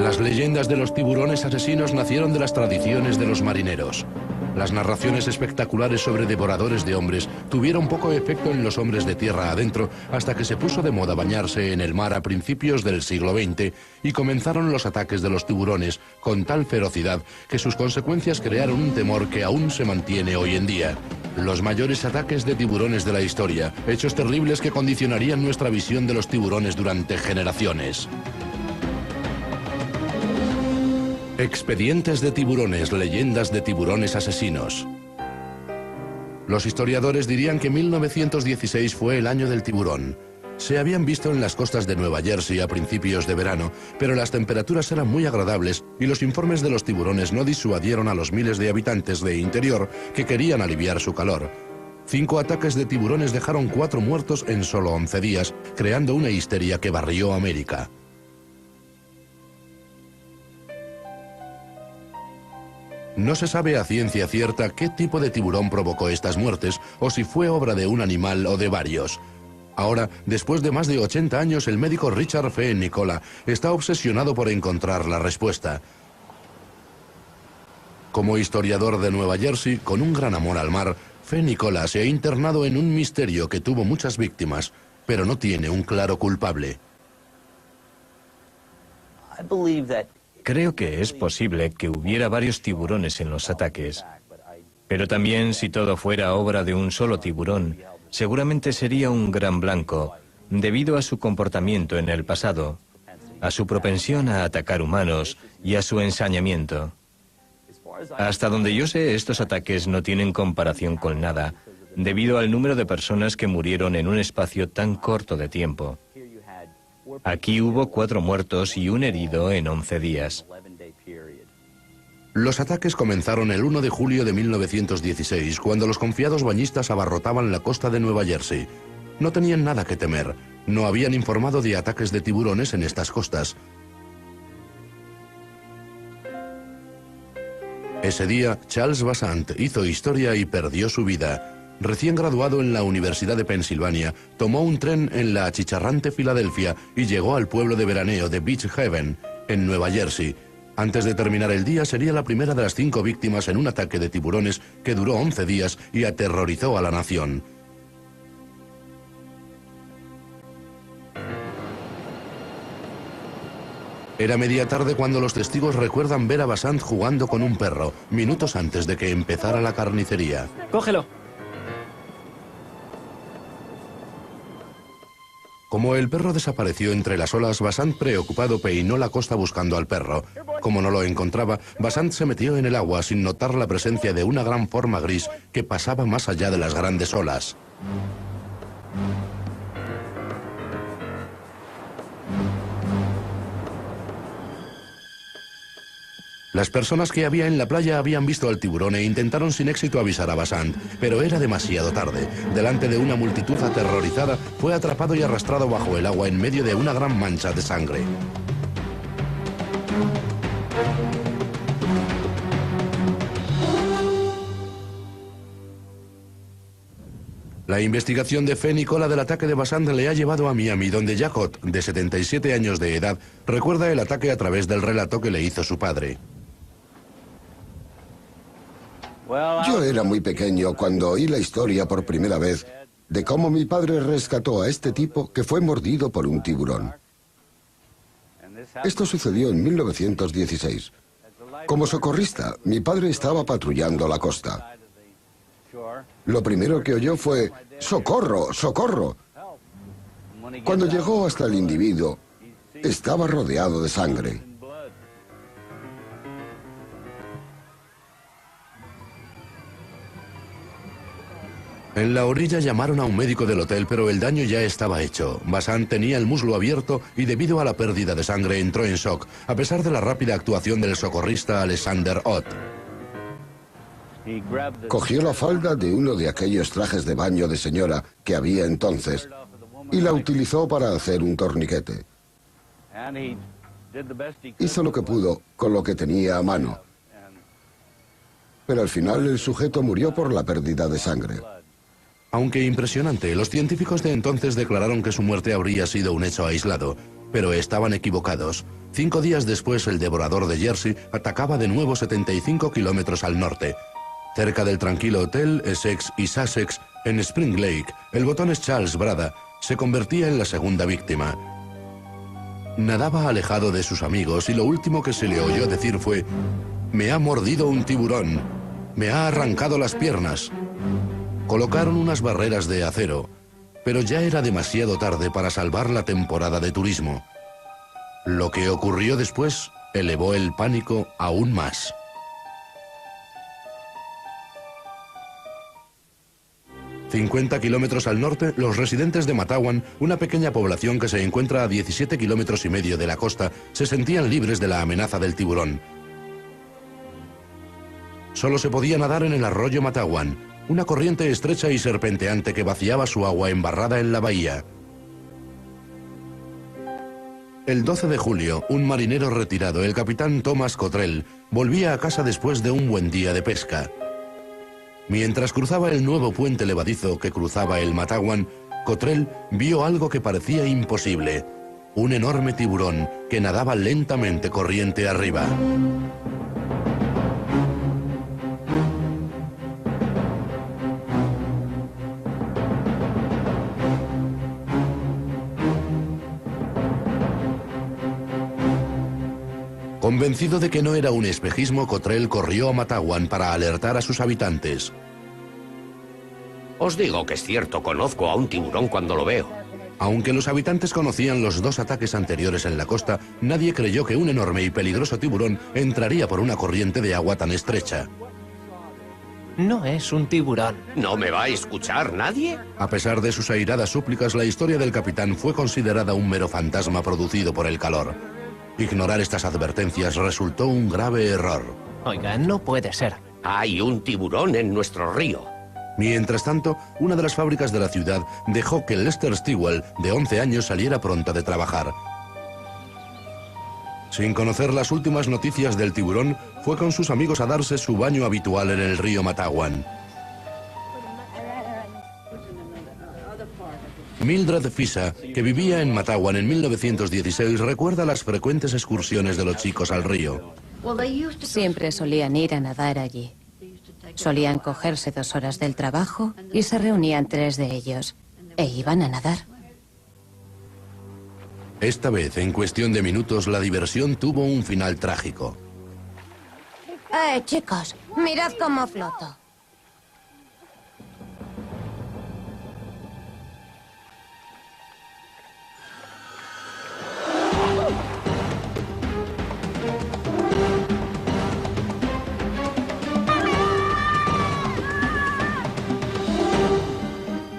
Las leyendas de los tiburones asesinos nacieron de las tradiciones de los marineros. Las narraciones espectaculares sobre devoradores de hombres tuvieron poco efecto en los hombres de tierra adentro hasta que se puso de moda bañarse en el mar a principios del siglo XX y comenzaron los ataques de los tiburones con tal ferocidad que sus consecuencias crearon un temor que aún se mantiene hoy en día. Los mayores ataques de tiburones de la historia, hechos terribles que condicionarían nuestra visión de los tiburones durante generaciones. Expedientes de tiburones, leyendas de tiburones asesinos. Los historiadores dirían que 1916 fue el año del tiburón. Se habían visto en las costas de Nueva Jersey a principios de verano, pero las temperaturas eran muy agradables y los informes de los tiburones no disuadieron a los miles de habitantes de interior que querían aliviar su calor. 5 ataques de tiburones dejaron 4 muertos en solo 11 días, creando una histeria que barrió América. No se sabe a ciencia cierta qué tipo de tiburón provocó estas muertes o si fue obra de un animal o de varios. Ahora, después de más de 80 años, el médico Richard F. Nicola está obsesionado por encontrar la respuesta. Como historiador de Nueva Jersey, con un gran amor al mar, F. Nicola se ha internado en un misterio que tuvo muchas víctimas, pero no tiene un claro culpable. Creo que es posible que hubiera varios tiburones en los ataques, pero también si todo fuera obra de un solo tiburón, seguramente sería un gran blanco, debido a su comportamiento en el pasado, a su propensión a atacar humanos y a su ensañamiento. Hasta donde yo sé, estos ataques no tienen comparación con nada, debido al número de personas que murieron en un espacio tan corto de tiempo. Aquí hubo 4 muertos y un herido en 11 días. Los ataques comenzaron el 1 de julio de 1916, cuando los confiados bañistas abarrotaban la costa de Nueva Jersey. No tenían nada que temer. No habían informado de ataques de tiburones en estas costas. Ese día, Charles Vassant hizo historia y perdió su vida. Recién graduado en la Universidad de Pensilvania, tomó un tren en la achicharrante Filadelfia y llegó al pueblo de veraneo de Beach Haven, en Nueva Jersey. Antes de terminar el día, sería la primera de las 5 víctimas en un ataque de tiburones que duró 11 días y aterrorizó a la nación. Era media tarde cuando los testigos recuerdan ver a Vassant jugando con un perro, minutos antes de que empezara la carnicería. ¡Cógelo! Como el perro desapareció entre las olas, Vassant, preocupado, peinó la costa buscando al perro. Como no lo encontraba, Vassant se metió en el agua sin notar la presencia de una gran forma gris que pasaba más allá de las grandes olas. Las personas que había en la playa habían visto al tiburón e intentaron sin éxito avisar a Vassant, pero era demasiado tarde. Delante de una multitud aterrorizada, fue atrapado y arrastrado bajo el agua en medio de una gran mancha de sangre. La investigación de F. Nicola del ataque de Vassant le ha llevado a Miami, donde Jack, de 77 años de edad, recuerda el ataque a través del relato que le hizo su padre. Yo era muy pequeño cuando oí la historia por primera vez de cómo mi padre rescató a este tipo que fue mordido por un tiburón. Esto sucedió en 1916. Como socorrista, mi padre estaba patrullando la costa. Lo primero que oyó fue ¡socorro, socorro! Cuando llegó hasta el individuo, estaba rodeado de sangre. En la orilla llamaron a un médico del hotel, pero el daño ya estaba hecho. Vassant tenía el muslo abierto y debido a la pérdida de sangre entró en shock, a pesar de la rápida actuación del socorrista Alexander Ott. Cogió la falda de uno de aquellos trajes de baño de señora que había entonces y la utilizó para hacer un torniquete. Hizo lo que pudo con lo que tenía a mano, pero al final el sujeto murió por la pérdida de sangre. Aunque impresionante, los científicos de entonces declararon que su muerte habría sido un hecho aislado. Pero estaban equivocados. 5 días después, el devorador de Jersey atacaba de nuevo 75 kilómetros al norte. Cerca del tranquilo hotel Essex y Sussex, en Spring Lake, el botones Charles Brada se convertía en la segunda víctima. Nadaba alejado de sus amigos y lo último que se le oyó decir fue: «Me ha mordido un tiburón. Me ha arrancado las piernas». Colocaron unas barreras de acero, pero ya era demasiado tarde para salvar la temporada de turismo. Lo que ocurrió después elevó el pánico aún más. ...50 kilómetros al norte, los residentes de Matawan, una pequeña población que se encuentra a 17 kilómetros y medio de la costa, se sentían libres de la amenaza del tiburón. Solo se podía nadar en el arroyo Matawan, una corriente estrecha y serpenteante que vaciaba su agua embarrada en la bahía. El 12 de julio, un marinero retirado, el capitán Thomas Cottrell, volvía a casa después de un buen día de pesca. Mientras cruzaba el nuevo puente levadizo que cruzaba el Matawan, Cottrell vio algo que parecía imposible: un enorme tiburón que nadaba lentamente corriente arriba. Convencido de que no era un espejismo, Cottrell corrió a Matawan para alertar a sus habitantes. Os digo que es cierto, conozco a un tiburón cuando lo veo. Aunque los habitantes conocían los 2 ataques anteriores en la costa, nadie creyó que un enorme y peligroso tiburón entraría por una corriente de agua tan estrecha. No es un tiburón. ¿No me va a escuchar nadie? A pesar de sus airadas súplicas, la historia del capitán fue considerada un mero fantasma producido por el calor. Ignorar estas advertencias resultó un grave error. Oiga, no puede ser. Hay un tiburón en nuestro río. Mientras tanto, una de las fábricas de la ciudad dejó que Lester Stewell, de 11 años, saliera pronta de trabajar. Sin conocer las últimas noticias del tiburón, fue con sus amigos a darse su baño habitual en el río Matawan. Mildred Fisa, que vivía en Matawan en 1916, recuerda las frecuentes excursiones de los chicos al río. Siempre solían ir a nadar allí. Solían cogerse 2 horas del trabajo y se reunían 3 de ellos. E iban a nadar. Esta vez, en cuestión de minutos, la diversión tuvo un final trágico. Chicos, mirad cómo floto.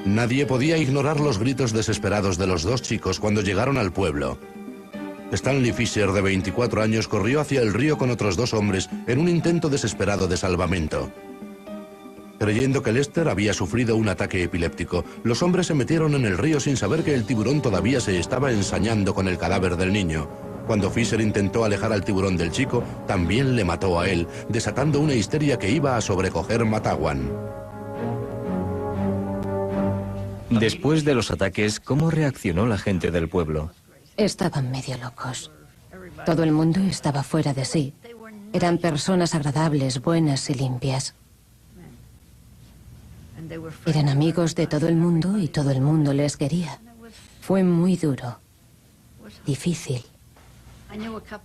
Nadie podía ignorar los gritos desesperados de los 2 chicos cuando llegaron al pueblo. Stanley Fisher, de 24 años, corrió hacia el río con otros 2 hombres en un intento desesperado de salvamento. Creyendo que Lester había sufrido un ataque epiléptico, los hombres se metieron en el río sin saber que el tiburón todavía se estaba ensañando con el cadáver del niño. Cuando Fisher intentó alejar al tiburón del chico, también le mató a él, desatando una histeria que iba a sobrecoger Matawan. Después de los ataques, ¿cómo reaccionó la gente del pueblo? Estaban medio locos. Todo el mundo estaba fuera de sí. Eran personas agradables, buenas y limpias. Eran amigos de todo el mundo y todo el mundo les quería. Fue muy duro. Difícil.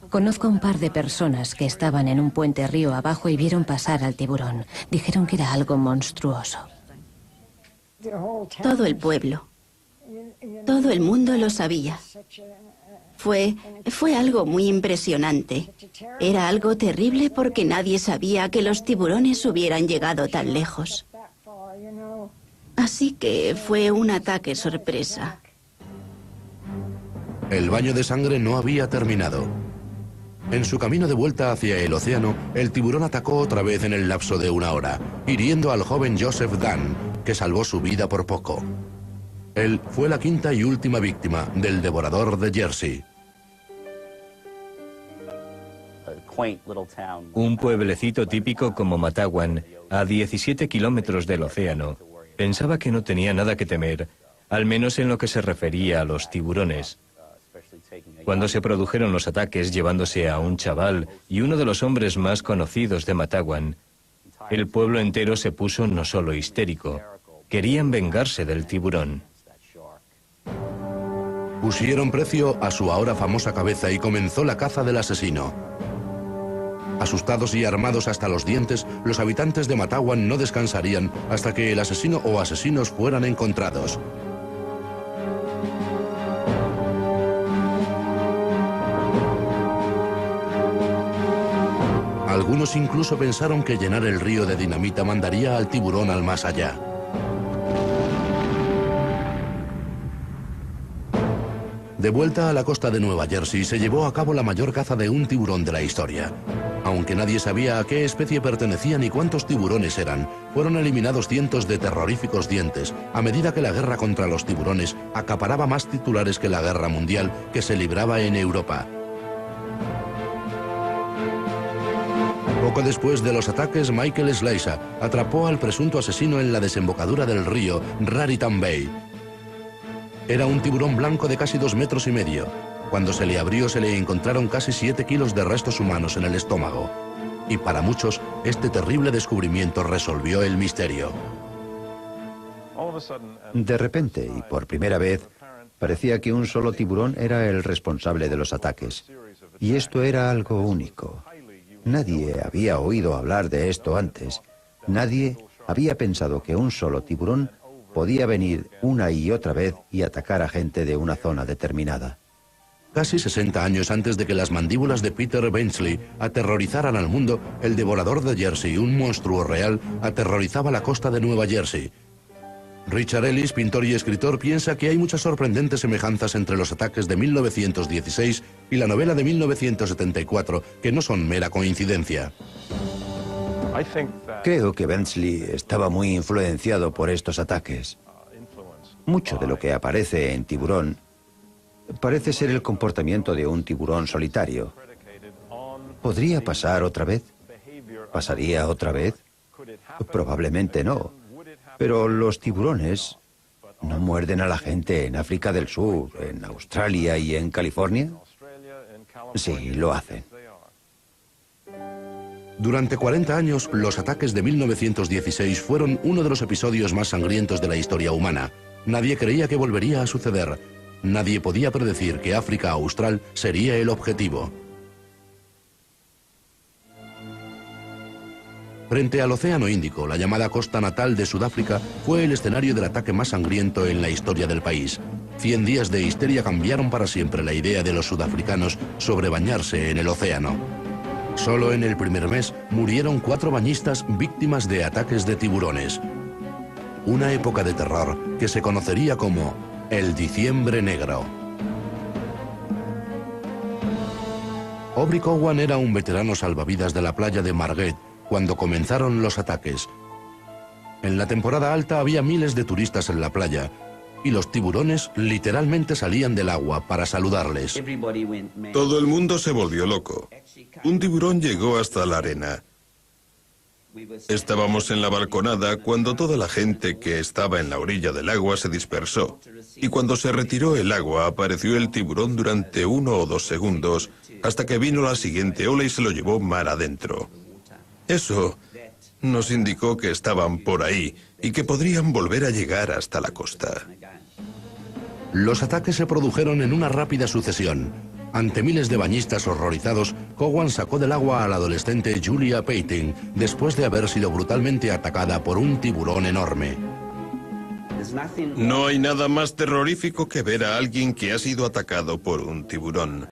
Conozco a un par de personas que estaban en un puente río abajo y vieron pasar al tiburón. Dijeron que era algo monstruoso. Todo el pueblo. Todo el mundo lo sabía. Fue algo muy impresionante. Era algo terrible porque nadie sabía que los tiburones hubieran llegado tan lejos. Así que fue un ataque sorpresa. El baño de sangre no había terminado. En su camino de vuelta hacia el océano, el tiburón atacó otra vez en el lapso de 1 hora, hiriendo al joven Joseph Dunn, que salvó su vida por poco. Él fue la 5ª y última víctima del devorador de Jersey. Un pueblecito típico como Matawan, a 17 kilómetros del océano, pensaba que no tenía nada que temer, al menos en lo que se refería a los tiburones. Cuando se produjeron los ataques llevándose a un chaval y uno de los hombres más conocidos de Matawan, el pueblo entero se puso no solo histérico, querían vengarse del tiburón. Pusieron precio a su ahora famosa cabeza y comenzó la caza del asesino. Asustados y armados hasta los dientes, los habitantes de Matawan no descansarían hasta que el asesino o asesinos fueran encontrados. Algunos incluso pensaron que llenar el río de dinamita mandaría al tiburón al más allá. De vuelta a la costa de Nueva Jersey se llevó a cabo la mayor caza de un tiburón de la historia. Aunque nadie sabía a qué especie pertenecía ni cuántos tiburones eran, fueron eliminados cientos de terroríficos dientes a medida que la guerra contra los tiburones acaparaba más titulares que la guerra mundial que se libraba en Europa. Poco después de los ataques, Michael Slaysa atrapó al presunto asesino en la desembocadura del río Raritan Bay. Era un tiburón blanco de casi 2,5 metros. Cuando se le abrió se le encontraron casi 7 kilos de restos humanos en el estómago. Y para muchos, este terrible descubrimiento resolvió el misterio. De repente, y por primera vez, parecía que un solo tiburón era el responsable de los ataques. Y esto era algo único. Nadie había oído hablar de esto antes. Nadie había pensado que un solo tiburón podía venir una y otra vez y atacar a gente de una zona determinada. Casi 60 años antes de que las mandíbulas de Peter Benchley aterrorizaran al mundo, el devorador de Jersey, un monstruo real, aterrorizaba la costa de Nueva Jersey. Richard Ellis, pintor y escritor, piensa que hay muchas sorprendentes semejanzas entre los ataques de 1916 y la novela de 1974, que no son mera coincidencia. Creo que Benchley estaba muy influenciado por estos ataques. Mucho de lo que aparece en Tiburón parece ser el comportamiento de un tiburón solitario. ¿Podría pasar otra vez? ¿Pasaría otra vez? Probablemente no. Pero los tiburones no muerden a la gente en África del Sur, en Australia y en California. Sí, lo hacen. Durante 40 años, los ataques de 1916 fueron uno de los episodios más sangrientos de la historia humana. Nadie creía que volvería a suceder. Nadie podía predecir que África Austral sería el objetivo. Frente al Océano Índico, la llamada costa natal de Sudáfrica fue el escenario del ataque más sangriento en la historia del país. 100 días de histeria cambiaron para siempre la idea de los sudafricanos sobre bañarse en el océano. Solo en el primer mes murieron 4 bañistas víctimas de ataques de tiburones. Una época de terror que se conocería como el Diciembre Negro. Aubrey Cowan era un veterano salvavidas de la playa de Margate cuando comenzaron los ataques. En la temporada alta había miles de turistas en la playa y los tiburones literalmente salían del agua para saludarles. Todo el mundo se volvió loco. Un tiburón llegó hasta la arena. Estábamos en la balconada cuando toda la gente que estaba en la orilla del agua se dispersó. Y cuando se retiró el agua, apareció el tiburón durante 1 o 2 segundos, hasta que vino la siguiente ola y se lo llevó mar adentro. Eso nos indicó que estaban por ahí y que podrían volver a llegar hasta la costa. Los ataques se produjeron en una rápida sucesión. Ante miles de bañistas horrorizados, Cowan sacó del agua a la adolescente Julia Payton después de haber sido brutalmente atacada por un tiburón enorme. No hay nada más terrorífico que ver a alguien que ha sido atacado por un tiburón.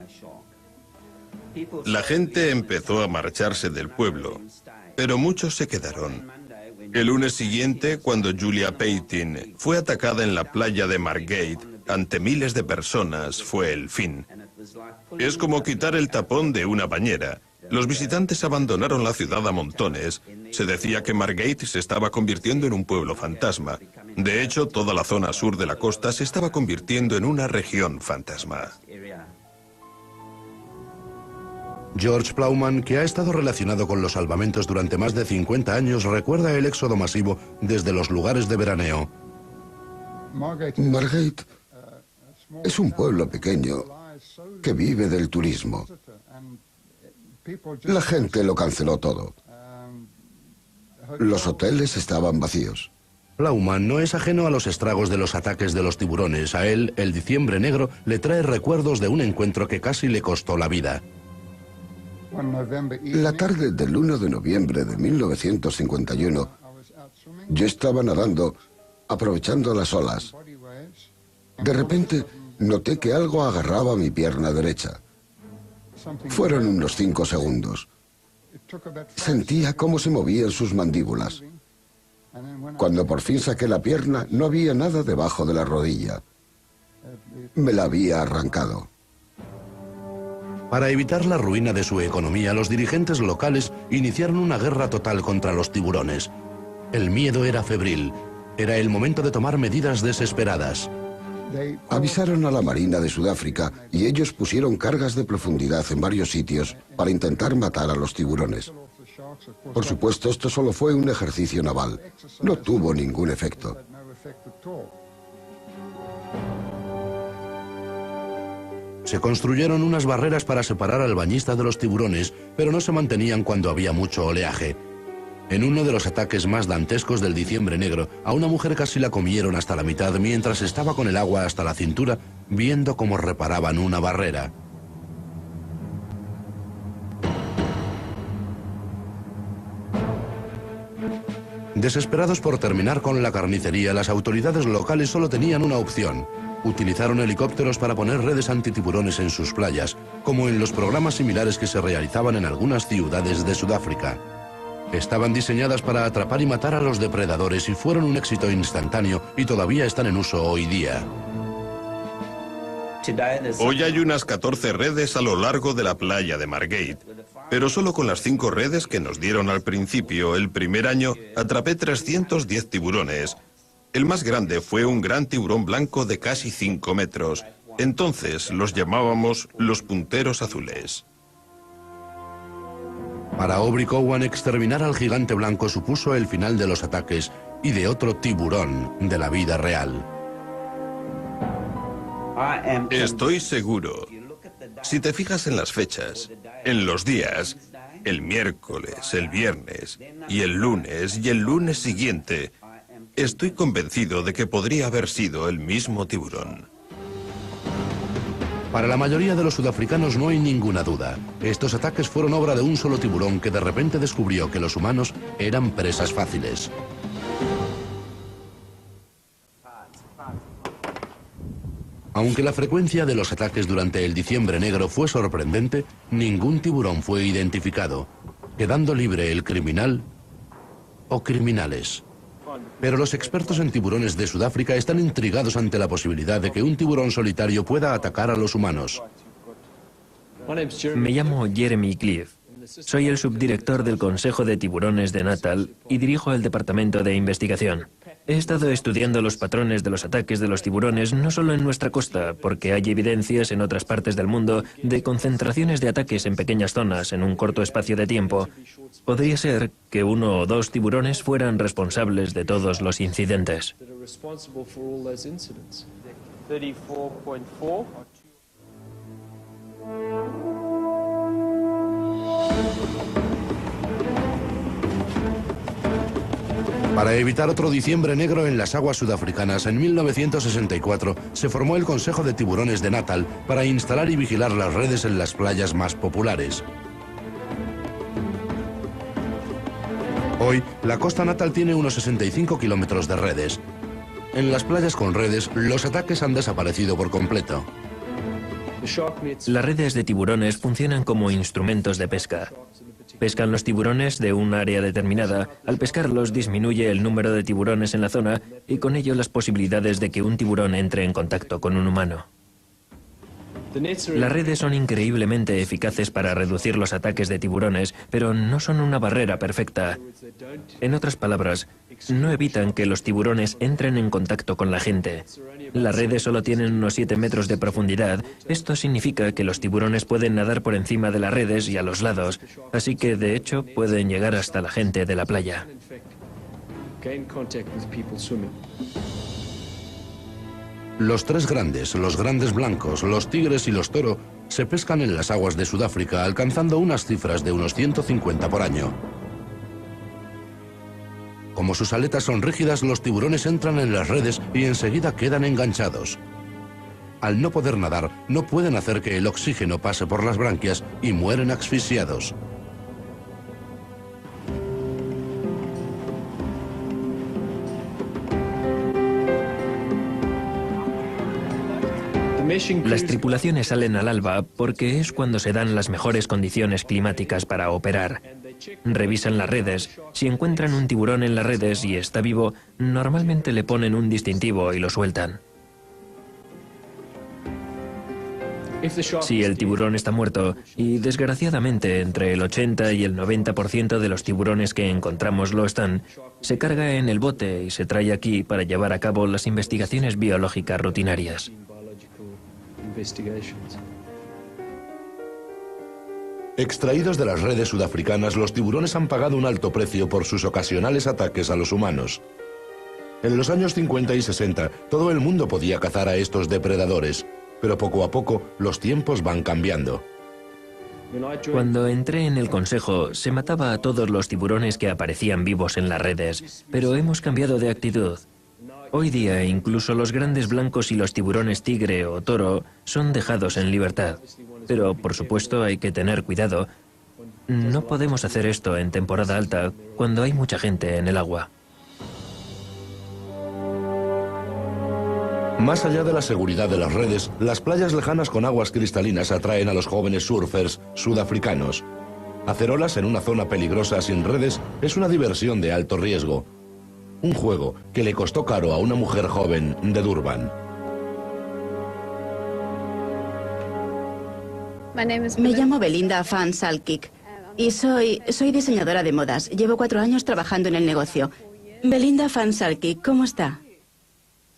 La gente empezó a marcharse del pueblo, pero muchos se quedaron. El lunes siguiente, cuando Julia Payton fue atacada en la playa de Margate ante miles de personas, fue el fin. Es como quitar el tapón de una bañera. Los visitantes abandonaron la ciudad a montones. Se decía que Margate se estaba convirtiendo en un pueblo fantasma. De hecho, toda la zona sur de la costa se estaba convirtiendo en una región fantasma. George Plowman, que ha estado relacionado con los salvamentos durante más de 50 años, recuerda el éxodo masivo desde los lugares de veraneo. Margate es un pueblo pequeño que vive del turismo. La gente lo canceló todo. Los hoteles estaban vacíos. Plowman no es ajeno a los estragos de los ataques de los tiburones. A él, el diciembre negro le trae recuerdos de un encuentro que casi le costó la vida. La tarde del 1 de noviembre de 1951, yo estaba nadando, aprovechando las olas. De repente, noté que algo agarraba mi pierna derecha. Fueron unos 5 segundos. Sentía cómo se movían sus mandíbulas. Cuando por fin saqué la pierna, no había nada debajo de la rodilla. Me la había arrancado. Para evitar la ruina de su economía, los dirigentes locales iniciaron una guerra total contra los tiburones. El miedo era febril. Era el momento de tomar medidas desesperadas. Avisaron a la Marina de Sudáfrica y ellos pusieron cargas de profundidad en varios sitios para intentar matar a los tiburones. Por supuesto, esto solo fue un ejercicio naval. No tuvo ningún efecto. Se construyeron unas barreras para separar al bañista de los tiburones, pero no se mantenían cuando había mucho oleaje. En uno de los ataques más dantescos del diciembre negro, a una mujer casi la comieron hasta la mitad mientras estaba con el agua hasta la cintura, viendo cómo reparaban una barrera. Desesperados por terminar con la carnicería, las autoridades locales solo tenían una opción. Utilizaron helicópteros para poner redes antitiburones en sus playas, como en los programas similares que se realizaban en algunas ciudades de Sudáfrica. Estaban diseñadas para atrapar y matar a los depredadores y fueron un éxito instantáneo y todavía están en uso hoy día. Hoy hay unas 14 redes a lo largo de la playa de Margate, pero solo con las 5 redes que nos dieron al principio, el primer año, atrapé 310 tiburones. El más grande fue un gran tiburón blanco de casi 5 metros. Entonces los llamábamos los punteros azules. Para Aubrey Cowan, exterminar al gigante blanco supuso el final de los ataques y de otro tiburón de la vida real. Estoy seguro. Si te fijas en las fechas, en los días, el miércoles, el viernes y el lunes siguiente, estoy convencido de que podría haber sido el mismo tiburón. Para la mayoría de los sudafricanos no hay ninguna duda. Estos ataques fueron obra de un solo tiburón que de repente descubrió que los humanos eran presas fáciles. Aunque la frecuencia de los ataques durante el diciembre negro fue sorprendente, ningún tiburón fue identificado, quedando libre el criminal o criminales. Pero los expertos en tiburones de Sudáfrica están intrigados ante la posibilidad de que un tiburón solitario pueda atacar a los humanos. Me llamo Jeremy Cliff. Soy el subdirector del Consejo de Tiburones de Natal y dirijo el departamento de investigación. He estado estudiando los patrones de los ataques de los tiburones no solo en nuestra costa, porque hay evidencias en otras partes del mundo de concentraciones de ataques en pequeñas zonas en un corto espacio de tiempo. Podría ser que 1 o 2 tiburones fueran responsables de todos los incidentes. Para evitar otro diciembre negro en las aguas sudafricanas, en 1964 se formó el Consejo de Tiburones de Natal para instalar y vigilar las redes en las playas más populares. Hoy, la costa natal tiene unos 65 kilómetros de redes. En las playas con redes, los ataques han desaparecido por completo. Las redes de tiburones funcionan como instrumentos de pesca. Pescan los tiburones de un área determinada. Al pescarlos disminuye el número de tiburones en la zona y con ello las posibilidades de que un tiburón entre en contacto con un humano. Las redes son increíblemente eficaces para reducir los ataques de tiburones, pero no son una barrera perfecta. En otras palabras, no evitan que los tiburones entren en contacto con la gente. Las redes solo tienen unos 7 metros de profundidad. Esto significa que los tiburones pueden nadar por encima de las redes y a los lados, así que de hecho pueden llegar hasta la gente de la playa. Los 3 grandes, los grandes blancos, los tigres y los toro, se pescan en las aguas de Sudáfrica, alcanzando unas cifras de unos 150 por año. Como sus aletas son rígidas, los tiburones entran en las redes y enseguida quedan enganchados. Al no poder nadar, no pueden hacer que el oxígeno pase por las branquias y mueren asfixiados. Las tripulaciones salen al alba porque es cuando se dan las mejores condiciones climáticas para operar. Revisan las redes. Si encuentran un tiburón en las redes y está vivo, normalmente le ponen un distintivo y lo sueltan. Si el tiburón está muerto, y desgraciadamente entre el 80 y el 90% de los tiburones que encontramos lo están, se carga en el bote y se trae aquí para llevar a cabo las investigaciones biológicas rutinarias. Extraídos de las redes sudafricanas, los tiburones han pagado un alto precio por sus ocasionales ataques a los humanos. En los años 50 y 60, todo el mundo podía cazar a estos depredadores, pero poco a poco los tiempos van cambiando. Cuando entré en el consejo, se mataba a todos los tiburones que aparecían vivos en las redes, pero hemos cambiado de actitud. Hoy día, incluso los grandes blancos y los tiburones tigre o toro son dejados en libertad. Pero, por supuesto, hay que tener cuidado. No podemos hacer esto en temporada alta, cuando hay mucha gente en el agua. Más allá de la seguridad de las redes, las playas lejanas con aguas cristalinas atraen a los jóvenes surfers sudafricanos. Hacer olas en una zona peligrosa sin redes es una diversión de alto riesgo. Un juego que le costó caro a una mujer joven de Durban. Me llamo Belinda Van Salkik y soy diseñadora de modas. Llevo 4 años trabajando en el negocio. Belinda Van Salkik, ¿cómo está?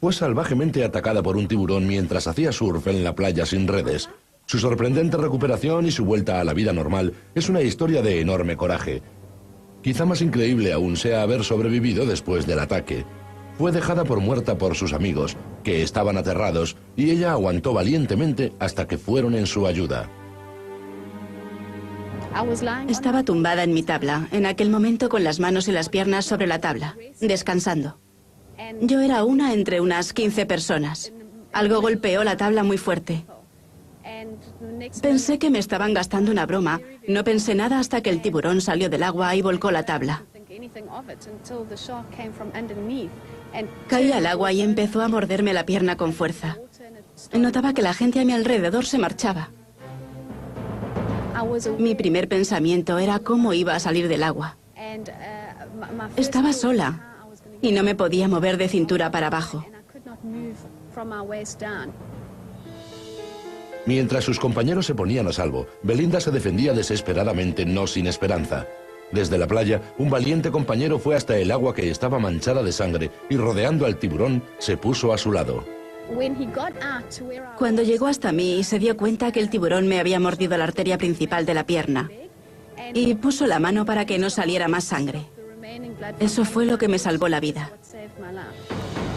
Fue salvajemente atacada por un tiburón mientras hacía surf en la playa sin redes. Su sorprendente recuperación y su vuelta a la vida normal es una historia de enorme coraje. Quizá más increíble aún sea haber sobrevivido después del ataque. Fue dejada por muerta por sus amigos, que estaban aterrados, y ella aguantó valientemente hasta que fueron en su ayuda. Estaba tumbada en mi tabla, en aquel momento con las manos y las piernas sobre la tabla, descansando. Yo era una entre unas 15 personas. Algo golpeó la tabla muy fuerte. Pensé que me estaban gastando una broma. No pensé nada hasta que el tiburón salió del agua y volcó la tabla. Caí al agua y empezó a morderme la pierna con fuerza. Notaba que la gente a mi alrededor se marchaba. Mi primer pensamiento era cómo iba a salir del agua. Estaba sola y no me podía mover de cintura para abajo. Mientras sus compañeros se ponían a salvo, Belinda se defendía desesperadamente, no sin esperanza. Desde la playa, un valiente compañero fue hasta el agua que estaba manchada de sangre y rodeando al tiburón, se puso a su lado. Cuando llegó hasta mí, se dio cuenta que el tiburón me había mordido la arteria principal de la pierna y puso la mano para que no saliera más sangre. Eso fue lo que me salvó la vida.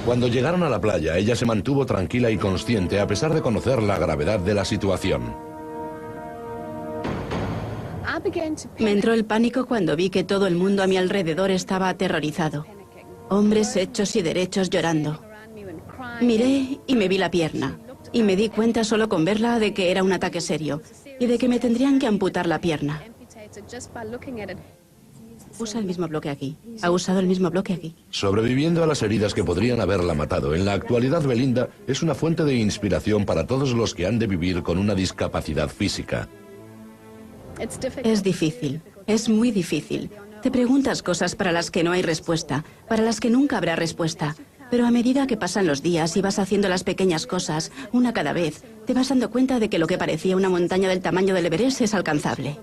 Cuando llegaron a la playa, ella se mantuvo tranquila y consciente a pesar de conocer la gravedad de la situación. Me entró el pánico cuando vi que todo el mundo a mi alrededor estaba aterrorizado. Hombres hechos y derechos llorando. Miré y me vi la pierna. Y me di cuenta solo con verla de que era un ataque serio y de que me tendrían que amputar la pierna. Usa el mismo bloque aquí. Ha usado el mismo bloque aquí. Sobreviviendo a las heridas que podrían haberla matado, en la actualidad Belinda es una fuente de inspiración para todos los que han de vivir con una discapacidad física. Es difícil, es muy difícil. Te preguntas cosas para las que no hay respuesta, para las que nunca habrá respuesta. Pero a medida que pasan los días y vas haciendo las pequeñas cosas, una cada vez, te vas dando cuenta de que lo que parecía una montaña del tamaño del Everest es alcanzable.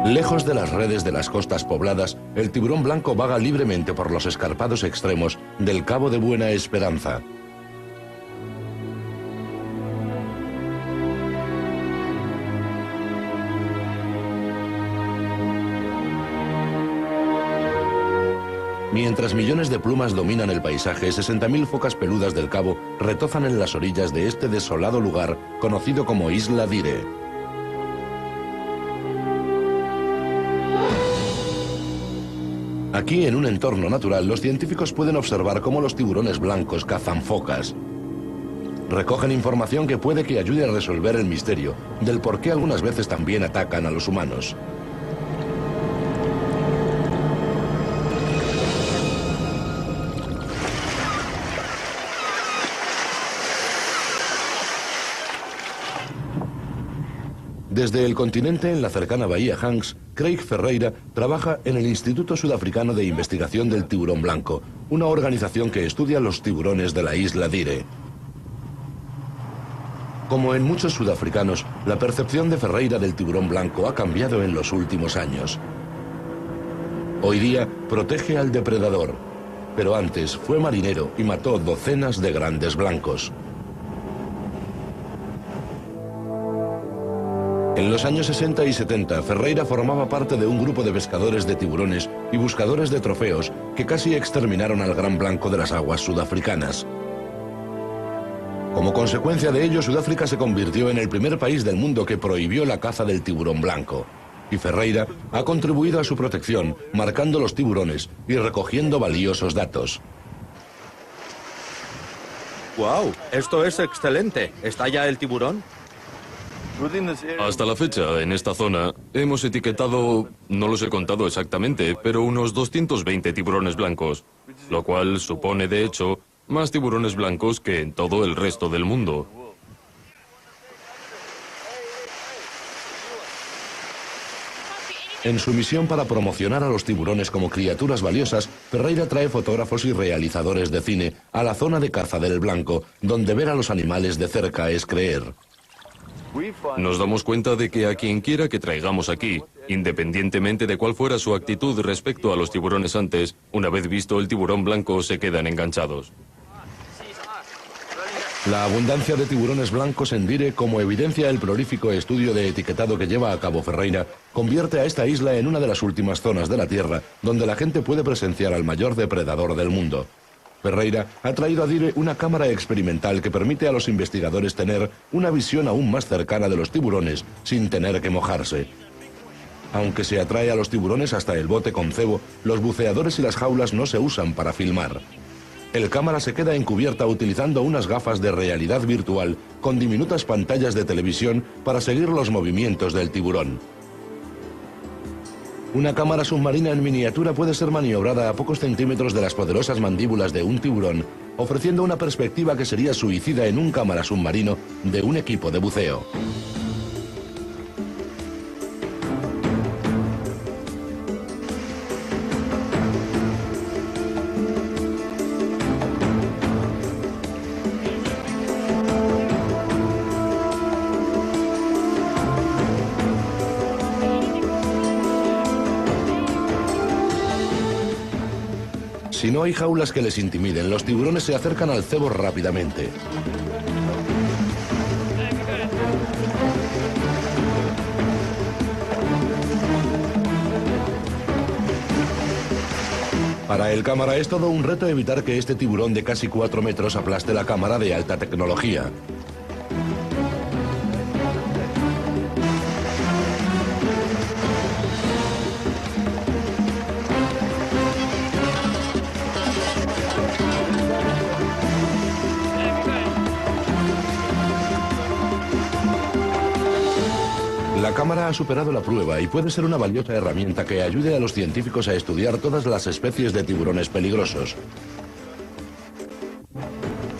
Lejos de las redes de las costas pobladas, el tiburón blanco vaga libremente por los escarpados extremos del Cabo de Buena Esperanza. Mientras millones de plumas dominan el paisaje, 60.000 focas peludas del cabo retozan en las orillas de este desolado lugar conocido como Isla Dire. Aquí, en un entorno natural, los científicos pueden observar cómo los tiburones blancos cazan focas. Recogen información que puede que ayude a resolver el misterio del por qué algunas veces también atacan a los humanos. Desde el continente, en la cercana bahía Hanks, Craig Ferreira trabaja en el Instituto Sudafricano de Investigación del Tiburón Blanco, una organización que estudia los tiburones de la isla Dire. Como en muchos sudafricanos, la percepción de Ferreira del tiburón blanco ha cambiado en los últimos años. Hoy día protege al depredador, pero antes fue marinero y mató docenas de grandes blancos. En los años 60 y 70, Ferreira formaba parte de un grupo de pescadores de tiburones y buscadores de trofeos que casi exterminaron al gran blanco de las aguas sudafricanas. Como consecuencia de ello, Sudáfrica se convirtió en el primer país del mundo que prohibió la caza del tiburón blanco. Y Ferreira ha contribuido a su protección, marcando los tiburones y recogiendo valiosos datos. ¡Wow! Esto es excelente. ¿Está ya el tiburón? Hasta la fecha, en esta zona, hemos etiquetado, no los he contado exactamente, pero unos 220 tiburones blancos, lo cual supone, de hecho, más tiburones blancos que en todo el resto del mundo. En su misión para promocionar a los tiburones como criaturas valiosas, Ferreira trae fotógrafos y realizadores de cine a la zona de caza del blanco, donde ver a los animales de cerca es creer. Nos damos cuenta de que a quien quiera que traigamos aquí, independientemente de cuál fuera su actitud respecto a los tiburones antes, una vez visto el tiburón blanco se quedan enganchados. La abundancia de tiburones blancos en Dire, como evidencia el prolífico estudio de etiquetado que lleva a cabo Ferreira, convierte a esta isla en una de las últimas zonas de la Tierra donde la gente puede presenciar al mayor depredador del mundo. Ferreira ha traído a Dire una cámara experimental que permite a los investigadores tener una visión aún más cercana de los tiburones sin tener que mojarse. Aunque se atrae a los tiburones hasta el bote con cebo, los buceadores y las jaulas no se usan para filmar. El cámara se queda encubierta utilizando unas gafas de realidad virtual con diminutas pantallas de televisión para seguir los movimientos del tiburón. Una cámara submarina en miniatura puede ser maniobrada a pocos centímetros de las poderosas mandíbulas de un tiburón, ofreciendo una perspectiva que sería suicida en un cámara submarino de un equipo de buceo. Si no hay jaulas que les intimiden, los tiburones se acercan al cebo rápidamente. Para el cámara es todo un reto evitar que este tiburón de casi 4 metros aplaste la cámara de alta tecnología. La cámara ha superado la prueba y puede ser una valiosa herramienta que ayude a los científicos a estudiar todas las especies de tiburones peligrosos.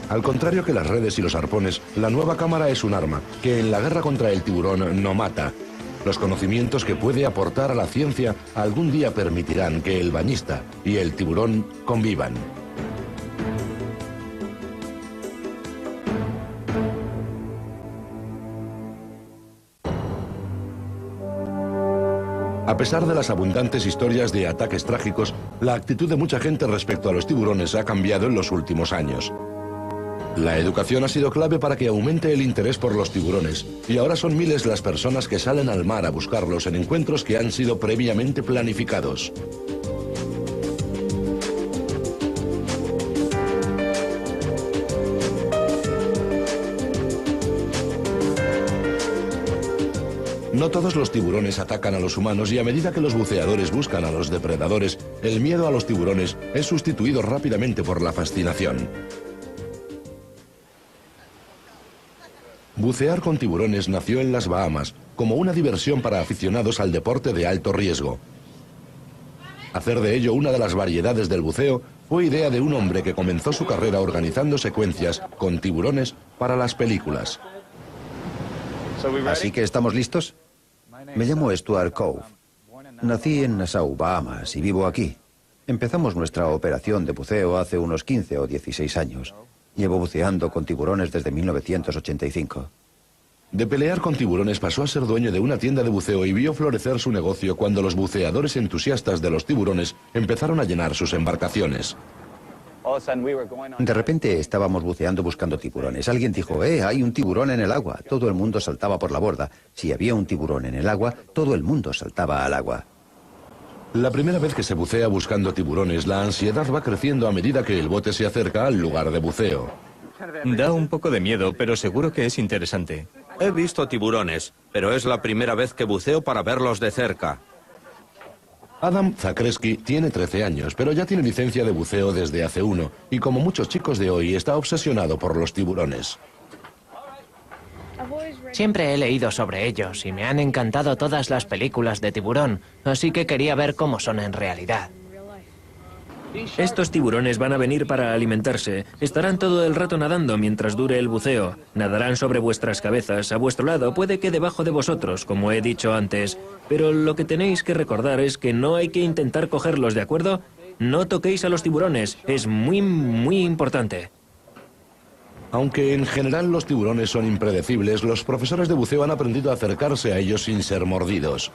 Al contrario que las redes y los arpones, la nueva cámara es un arma que en la guerra contra el tiburón no mata. Los conocimientos que puede aportar a la ciencia algún día permitirán que el bañista y el tiburón convivan. A pesar de las abundantes historias de ataques trágicos, la actitud de mucha gente respecto a los tiburones ha cambiado en los últimos años. La educación ha sido clave para que aumente el interés por los tiburones, y ahora son miles las personas que salen al mar a buscarlos en encuentros que han sido previamente planificados. No todos los tiburones atacan a los humanos y a medida que los buceadores buscan a los depredadores, el miedo a los tiburones es sustituido rápidamente por la fascinación. Bucear con tiburones nació en las Bahamas como una diversión para aficionados al deporte de alto riesgo. Hacer de ello una de las variedades del buceo fue idea de un hombre que comenzó su carrera organizando secuencias con tiburones para las películas. ¿Así que estamos listos? Me llamo Stuart Cove. Nací en Nassau, Bahamas, y vivo aquí. Empezamos nuestra operación de buceo hace unos 15 o 16 años. Llevo buceando con tiburones desde 1985. De pelear con tiburones pasó a ser dueño de una tienda de buceo y vio florecer su negocio cuando los buceadores entusiastas de los tiburones empezaron a llenar sus embarcaciones. De repente estábamos buceando buscando tiburones. Alguien dijo, hay un tiburón en el agua. Todo el mundo saltaba por la borda. Si había un tiburón en el agua, todo el mundo saltaba al agua. La primera vez que se bucea buscando tiburones, la ansiedad va creciendo a medida que el bote se acerca al lugar de buceo. Da un poco de miedo, pero seguro que es interesante. He visto tiburones, pero es la primera vez que buceo para verlos de cerca. Adam Zakreski tiene 13 años, pero ya tiene licencia de buceo desde hace 1, y como muchos chicos de hoy, está obsesionado por los tiburones. Siempre he leído sobre ellos y me han encantado todas las películas de tiburón, así que quería ver cómo son en realidad. Estos tiburones van a venir para alimentarse. Estarán todo el rato nadando mientras dure el buceo. Nadarán sobre vuestras cabezas, a vuestro lado, puede que debajo de vosotros, como he dicho antes. Pero lo que tenéis que recordar es que no hay que intentar cogerlos, ¿de acuerdo? No toquéis a los tiburones. Es muy, muy importante. Aunque en general los tiburones son impredecibles, los profesores de buceo han aprendido a acercarse a ellos sin ser mordidos.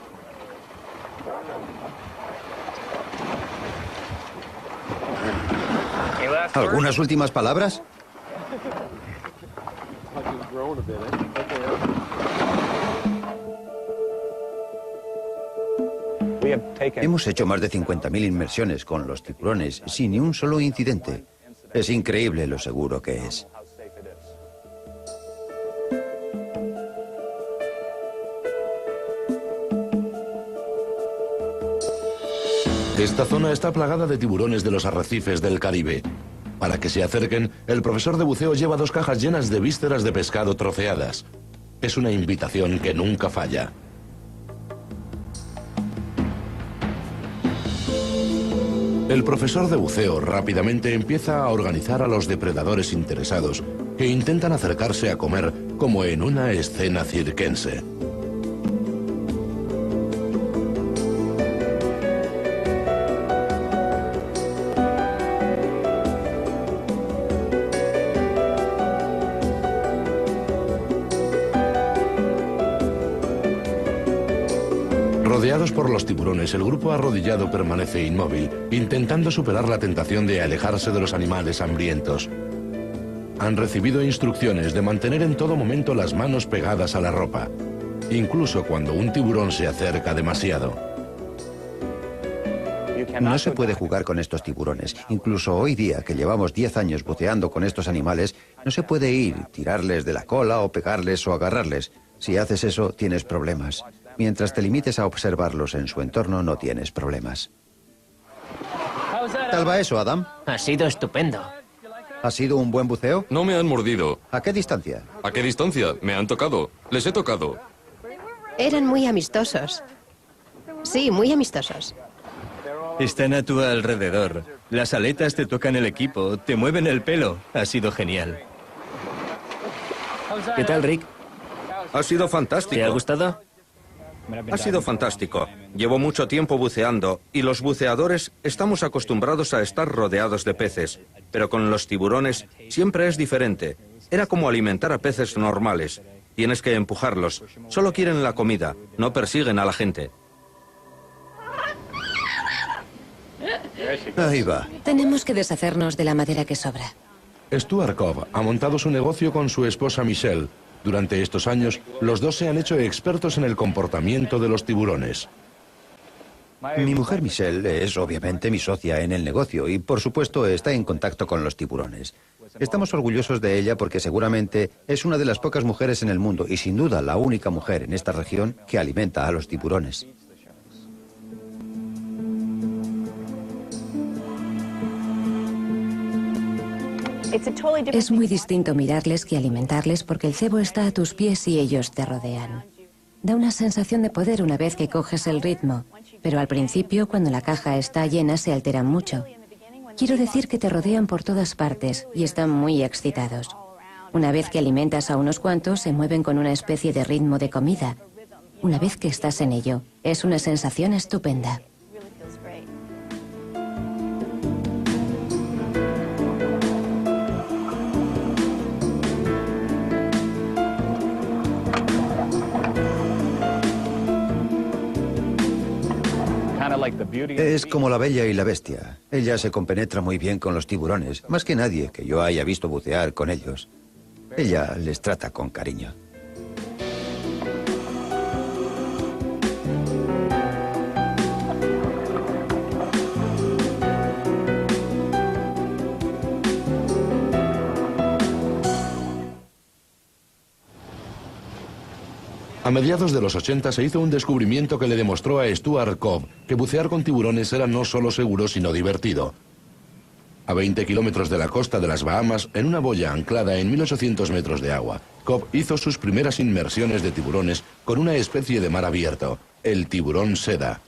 ¿Algunas últimas palabras? Hemos hecho más de 50.000 inmersiones con los tiburones sin ni un solo incidente. Es increíble lo seguro que es. Esta zona está plagada de tiburones de los arrecifes del Caribe. Para que se acerquen, el profesor de buceo lleva 2 cajas llenas de vísceras de pescado troceadas. Es una invitación que nunca falla. El profesor de buceo rápidamente empieza a organizar a los depredadores interesados que intentan acercarse a comer como en una escena circense. Rodeados por los tiburones, el grupo arrodillado permanece inmóvil, intentando superar la tentación de alejarse de los animales hambrientos. Han recibido instrucciones de mantener en todo momento las manos pegadas a la ropa, incluso cuando un tiburón se acerca demasiado. No se puede jugar con estos tiburones. Incluso hoy día, que llevamos 10 años buceando con estos animales, no se puede ir, tirarles de la cola o pegarles o agarrarles. Si haces eso, tienes problemas. Mientras te limites a observarlos en su entorno, no tienes problemas. ¿Qué tal va eso, Adam? Ha sido estupendo. ¿Ha sido un buen buceo? No me han mordido. ¿A qué distancia? ¿A qué distancia? Me han tocado. Les he tocado. Eran muy amistosos. Sí, muy amistosos. Están a tu alrededor. Las aletas te tocan el equipo, te mueven el pelo. Ha sido genial. ¿Qué tal, Rick? Ha sido fantástico. ¿Te ha gustado? Ha sido fantástico. Llevo mucho tiempo buceando y los buceadores estamos acostumbrados a estar rodeados de peces, pero con los tiburones siempre es diferente. Era como alimentar a peces normales. Tienes que empujarlos. Solo quieren la comida, no persiguen a la gente. Ahí va. Tenemos que deshacernos de la madera que sobra. Stuart Cove ha montado su negocio con su esposa Michelle. Durante estos años, los dos se han hecho expertos en el comportamiento de los tiburones. Mi mujer Michelle es obviamente mi socia en el negocio y por supuesto está en contacto con los tiburones. Estamos orgullosos de ella porque seguramente es una de las pocas mujeres en el mundo y sin duda la única mujer en esta región que alimenta a los tiburones. Es muy distinto mirarles que alimentarles porque el cebo está a tus pies y ellos te rodean. Da una sensación de poder una vez que coges el ritmo, pero al principio, cuando la caja está llena, se alteran mucho. Quiero decir que te rodean por todas partes y están muy excitados. Una vez que alimentas a unos cuantos, se mueven con una especie de ritmo de comida. Una vez que estás en ello, es una sensación estupenda. Es como la Bella y la Bestia. Ella se compenetra muy bien con los tiburones, más que nadie que yo haya visto bucear con ellos. Ella les trata con cariño. A mediados de los 80 se hizo un descubrimiento que le demostró a Stuart Cobb que bucear con tiburones era no solo seguro, sino divertido. A 20 kilómetros de la costa de las Bahamas, en una boya anclada en 1800 metros de agua, Cobb hizo sus primeras inmersiones de tiburones con una especie de mar abierto, el tiburón seda.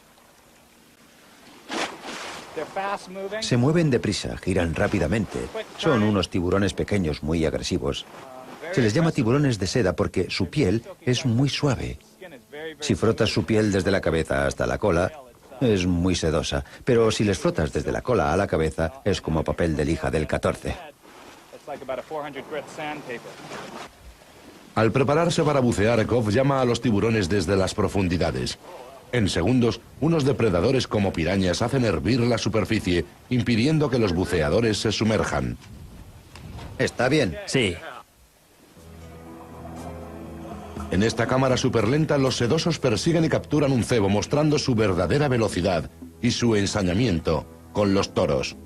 Se mueven deprisa, giran rápidamente. Son unos tiburones pequeños muy agresivos. Se les llama tiburones de seda porque su piel es muy suave. Si frotas su piel desde la cabeza hasta la cola, es muy sedosa. Pero si les frotas desde la cola a la cabeza, es como papel de lija del 14. Al prepararse para bucear, Cobb llama a los tiburones desde las profundidades. En segundos, unos depredadores como pirañas hacen hervir la superficie, impidiendo que los buceadores se sumerjan. ¿Está bien? Sí. En esta cámara superlenta, los sedosos persiguen y capturan un cebo, mostrando su verdadera velocidad y su ensañamiento con los toros.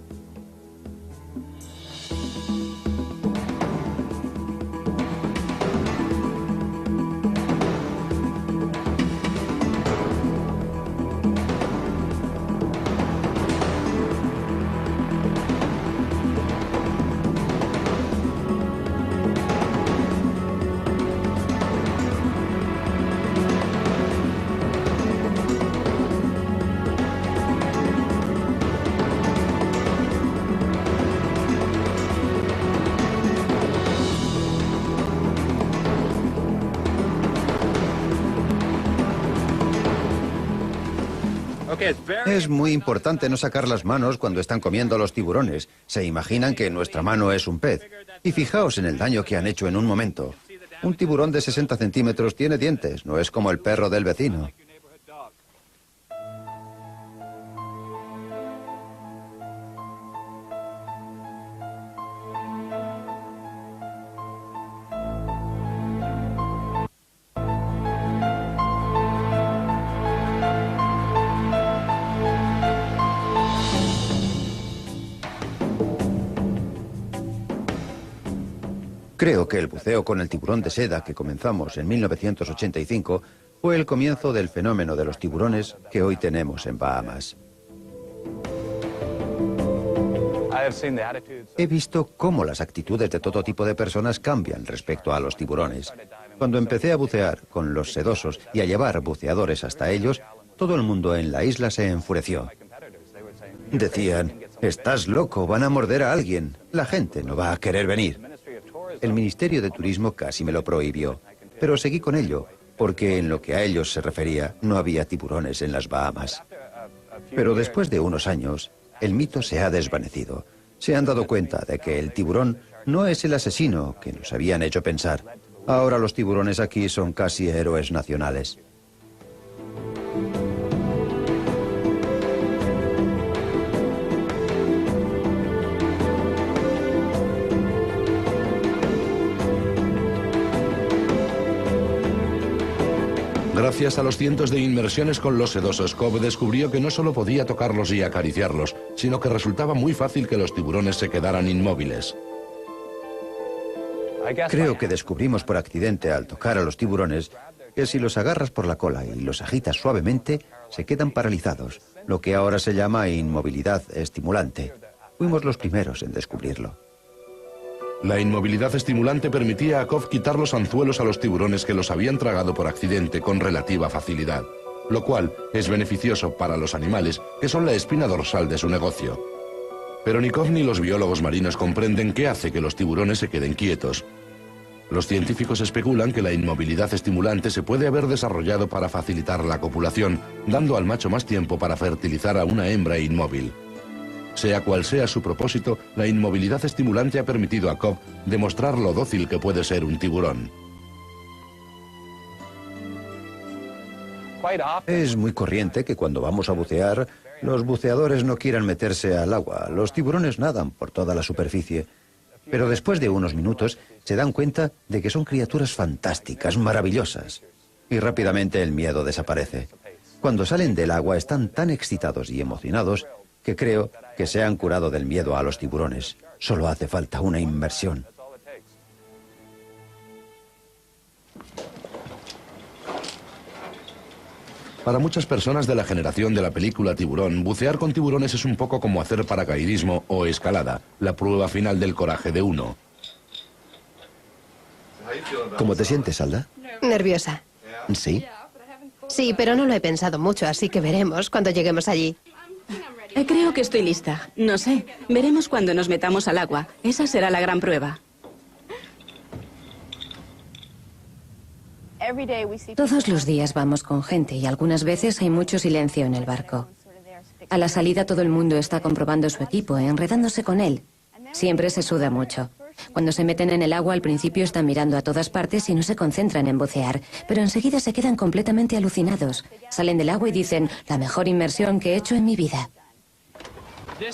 Es muy importante no sacar las manos cuando están comiendo los tiburones. Se imaginan que nuestra mano es un pez. Y fijaos en el daño que han hecho en un momento. Un tiburón de 60 centímetros tiene dientes, no es como el perro del vecino. Creo que el buceo con el tiburón de seda que comenzamos en 1985 fue el comienzo del fenómeno de los tiburones que hoy tenemos en Bahamas. He visto cómo las actitudes de todo tipo de personas cambian respecto a los tiburones. Cuando empecé a bucear con los sedosos y a llevar buceadores hasta ellos, todo el mundo en la isla se enfureció. Decían, estás loco, van a morder a alguien, la gente no va a querer venir. El Ministerio de Turismo casi me lo prohibió, pero seguí con ello, porque en lo que a ellos se refería no había tiburones en las Bahamas. Pero después de unos años, el mito se ha desvanecido. Se han dado cuenta de que el tiburón no es el asesino que nos habían hecho pensar. Ahora los tiburones aquí son casi héroes nacionales. Gracias a los cientos de inmersiones con los sedosos, Cobb descubrió que no solo podía tocarlos y acariciarlos, sino que resultaba muy fácil que los tiburones se quedaran inmóviles. Creo que descubrimos por accidente al tocar a los tiburones que si los agarras por la cola y los agitas suavemente, se quedan paralizados, lo que ahora se llama inmovilidad estimulante. Fuimos los primeros en descubrirlo. La inmovilidad estimulante permitía a Cobb quitar los anzuelos a los tiburones que los habían tragado por accidente con relativa facilidad, lo cual es beneficioso para los animales, que son la espina dorsal de su negocio. Pero ni Cobb ni los biólogos marinos comprenden qué hace que los tiburones se queden quietos. Los científicos especulan que la inmovilidad estimulante se puede haber desarrollado para facilitar la copulación, dando al macho más tiempo para fertilizar a una hembra inmóvil. Sea cual sea su propósito, la inmovilidad estimulante ha permitido a Cobb demostrar lo dócil que puede ser un tiburón. Es muy corriente que cuando vamos a bucear, los buceadores no quieran meterse al agua. Los tiburones nadan por toda la superficie. Pero después de unos minutos se dan cuenta de que son criaturas fantásticas, maravillosas. Y rápidamente el miedo desaparece. Cuando salen del agua están tan excitados y emocionados que creo que se han curado del miedo a los tiburones. Solo hace falta una inmersión. Para muchas personas de la generación de la película Tiburón, bucear con tiburones es un poco como hacer paracaidismo o escalada, la prueba final del coraje de uno. ¿Cómo te sientes, Alda? Nerviosa. ¿Sí? Sí, pero no lo he pensado mucho, así que veremos cuando lleguemos allí. Creo que estoy lista. No sé. Veremos cuando nos metamos al agua. Esa será la gran prueba. Todos los días vamos con gente y algunas veces hay mucho silencio en el barco. A la salida todo el mundo está comprobando su equipo, enredándose con él. Siempre se suda mucho. Cuando se meten en el agua al principio están mirando a todas partes y no se concentran en bucear, pero enseguida se quedan completamente alucinados. Salen del agua y dicen, la mejor inmersión que he hecho en mi vida.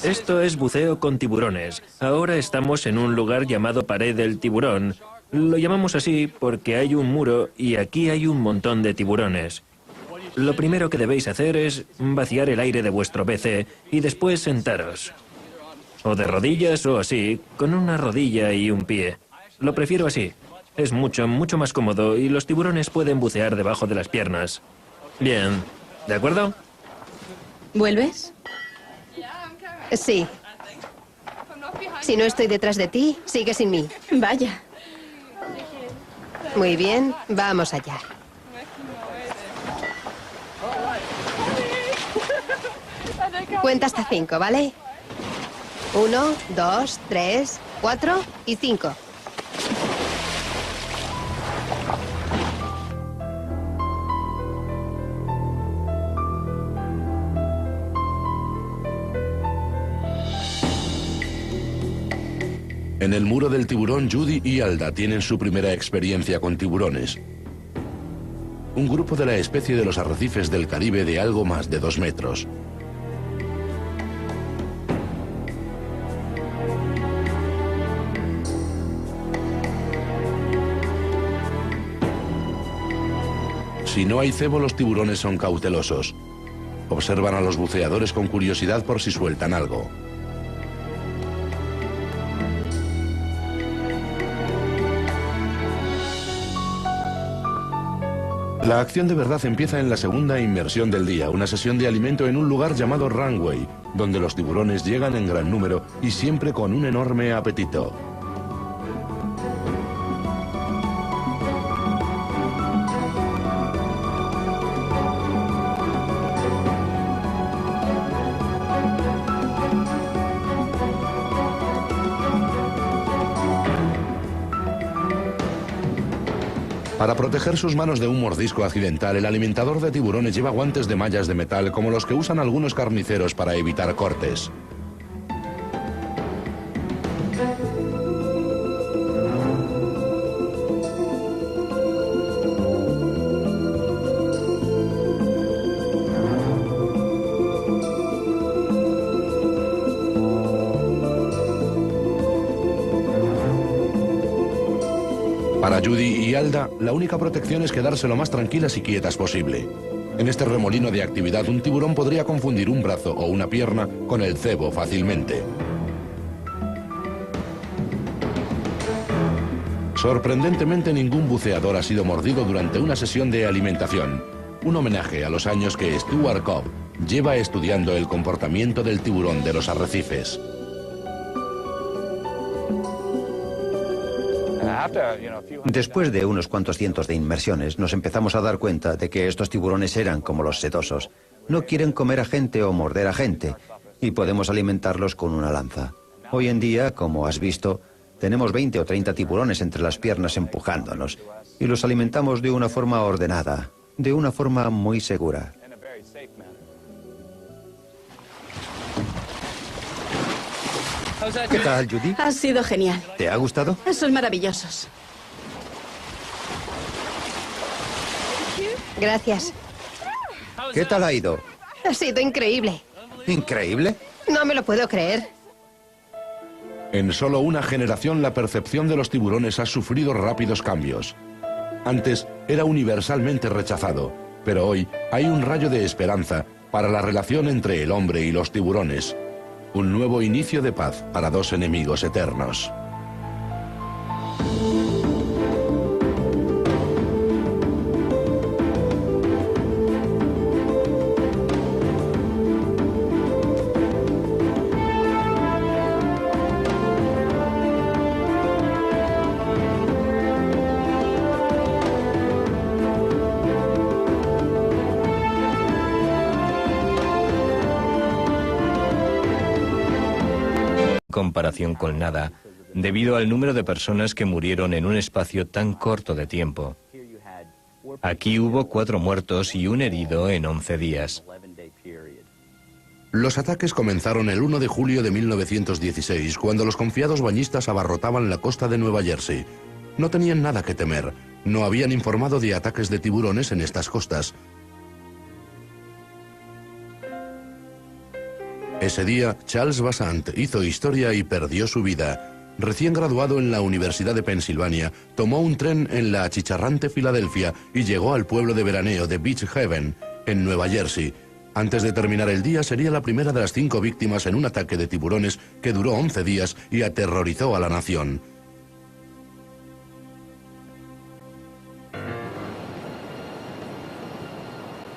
Esto es buceo con tiburones. Ahora estamos en un lugar llamado Pared del Tiburón. Lo llamamos así porque hay un muro y aquí hay un montón de tiburones. Lo primero que debéis hacer es vaciar el aire de vuestro PC y después sentaros. O de rodillas o así, con una rodilla y un pie. Lo prefiero así. Es mucho más cómodo y los tiburones pueden bucear debajo de las piernas. Bien, ¿de acuerdo? ¿Vuelves? Sí. Si no estoy detrás de ti, sigue sin mí. Vaya. Muy bien, vamos allá. Cuenta hasta 5, ¿vale? 1, 2, 3, 4 y 5. En el muro del tiburón, Judy y Alda tienen su primera experiencia con tiburones. Un grupo de la especie de los arrecifes del Caribe de algo más de 2 metros. Si no hay cebo, los tiburones son cautelosos. Observan a los buceadores con curiosidad por si sueltan algo. La acción de verdad empieza en la segunda inmersión del día, una sesión de alimento en un lugar llamado Runway, donde los tiburones llegan en gran número y siempre con un enorme apetito. Para proteger sus manos de un mordisco accidental, el alimentador de tiburones lleva guantes de mallas de metal como los que usan algunos carniceros para evitar cortes. Para Judy y Alda, la única protección es quedarse lo más tranquilas y quietas posible. En este remolino de actividad, un tiburón podría confundir un brazo o una pierna con el cebo fácilmente. Sorprendentemente, ningún buceador ha sido mordido durante una sesión de alimentación. Un homenaje a los años que Stuart Cobb lleva estudiando el comportamiento del tiburón de los arrecifes. Después de unos cuantos cientos de inmersiones, nos empezamos a dar cuenta de que estos tiburones eran como los sedosos. No quieren comer a gente o morder a gente, y podemos alimentarlos con una lanza. Hoy en día, como has visto, tenemos 20 o 30 tiburones entre las piernas empujándonos, y los alimentamos de una forma ordenada, de una forma muy segura. ¿Qué tal, Judy? Ha sido genial. ¿Te ha gustado? Son maravillosos. Gracias. ¿Qué tal ha ido? Ha sido increíble. ¿Increíble? No me lo puedo creer. En solo una generación, la percepción de los tiburones ha sufrido rápidos cambios. Antes era universalmente rechazado, pero hoy hay un rayo de esperanza para la relación entre el hombre y los tiburones. Un nuevo inicio de paz para dos enemigos eternos. Comparación con nada, debido al número de personas que murieron en un espacio tan corto de tiempo. Aquí hubo 4 muertos y un herido en 11 días. Los ataques comenzaron el 1 de julio de 1916, cuando los confiados bañistas abarrotaban la costa de Nueva Jersey. No tenían nada que temer, no habían informado de ataques de tiburones en estas costas. Ese día, Charles Vassant hizo historia y perdió su vida. Recién graduado en la Universidad de Pensilvania, tomó un tren en la achicharrante Filadelfia y llegó al pueblo de veraneo de Beach Haven, en Nueva Jersey. Antes de terminar el día, sería la primera de las 5 víctimas en un ataque de tiburones que duró 11 días y aterrorizó a la nación.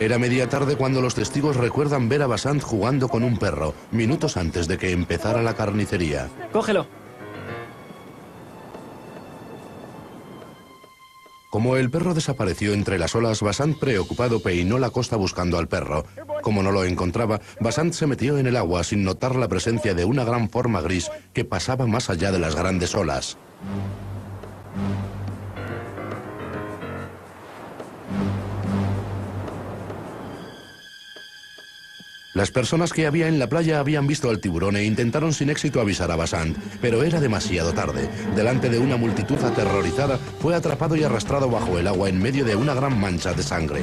Era media tarde cuando los testigos recuerdan ver a Vassant jugando con un perro, minutos antes de que empezara la carnicería. ¡Cógelo! Como el perro desapareció entre las olas, Vassant, preocupado, peinó la costa buscando al perro. Como no lo encontraba, Vassant se metió en el agua sin notar la presencia de una gran forma gris que pasaba más allá de las grandes olas. Las personas que había en la playa habían visto al tiburón e intentaron sin éxito avisar a Vassant, pero era demasiado tarde. Delante de una multitud aterrorizada, fue atrapado y arrastrado bajo el agua en medio de una gran mancha de sangre.